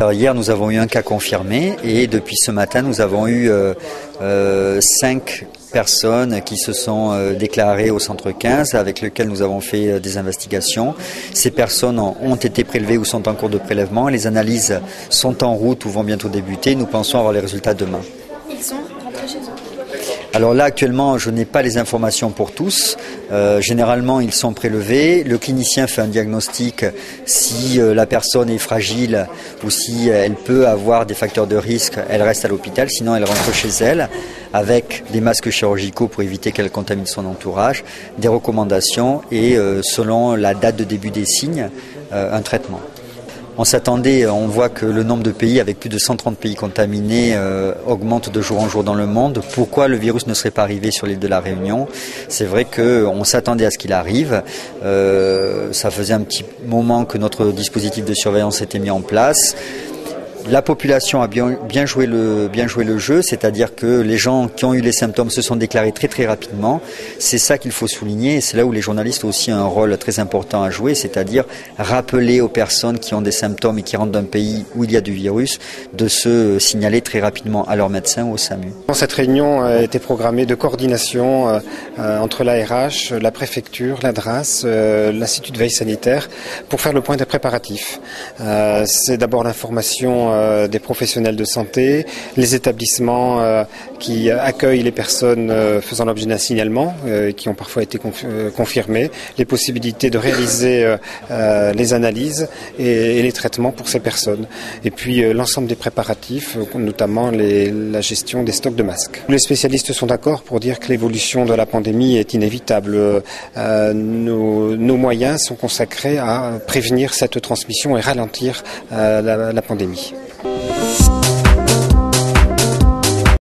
Alors, hier, nous avons eu un cas confirmé et depuis ce matin, nous avons eu 5 personnes qui se sont déclarées au centre 15 avec lesquelles nous avons fait des investigations. Ces personnes ont été prélevées ou sont en cours de prélèvement. Les analyses sont en route ou vont bientôt débuter. Nous pensons avoir les résultats demain. Ils sont rentrés chez eux. Alors là, actuellement, je n'ai pas les informations pour tous. Généralement, ils sont prélevés. Le clinicien fait un diagnostic si la personne est fragile ou si elle peut avoir des facteurs de risque. Elle reste à l'hôpital, sinon elle rentre chez elle avec des masques chirurgicaux pour éviter qu'elle contamine son entourage, des recommandations et selon la date de début des signes, un traitement. On s'attendait, on voit que le nombre de pays, avec plus de 130 pays contaminés, augmente de jour en jour dans le monde. Pourquoi le virus ne serait pas arrivé sur l'île de la Réunion? C'est vrai qu'on s'attendait à ce qu'il arrive. Ça faisait un petit moment que notre dispositif de surveillance était mis en place. La population a bien joué le jeu, c'est-à-dire que les gens qui ont eu les symptômes se sont déclarés très rapidement. C'est ça qu'il faut souligner et c'est là où les journalistes ont aussi un rôle très important à jouer, c'est-à-dire rappeler aux personnes qui ont des symptômes et qui rentrent d'un pays où il y a du virus de se signaler très rapidement à leur médecin ou au SAMU. Cette réunion a été programmée de coordination entre l'ARH, la préfecture, la DRAS, l'Institut de veille sanitaire pour faire le point des préparatifs. C'est d'abord l'information des professionnels de santé, les établissements qui accueillent les personnes faisant l'objet d'un signalement, qui ont parfois été confirmés, les possibilités de réaliser les analyses et les traitements pour ces personnes. Et puis l'ensemble des préparatifs, notamment la gestion des stocks de masques. Les spécialistes sont d'accord pour dire que l'évolution de la pandémie est inévitable. Nos moyens sont consacrés à prévenir cette transmission et ralentir la pandémie.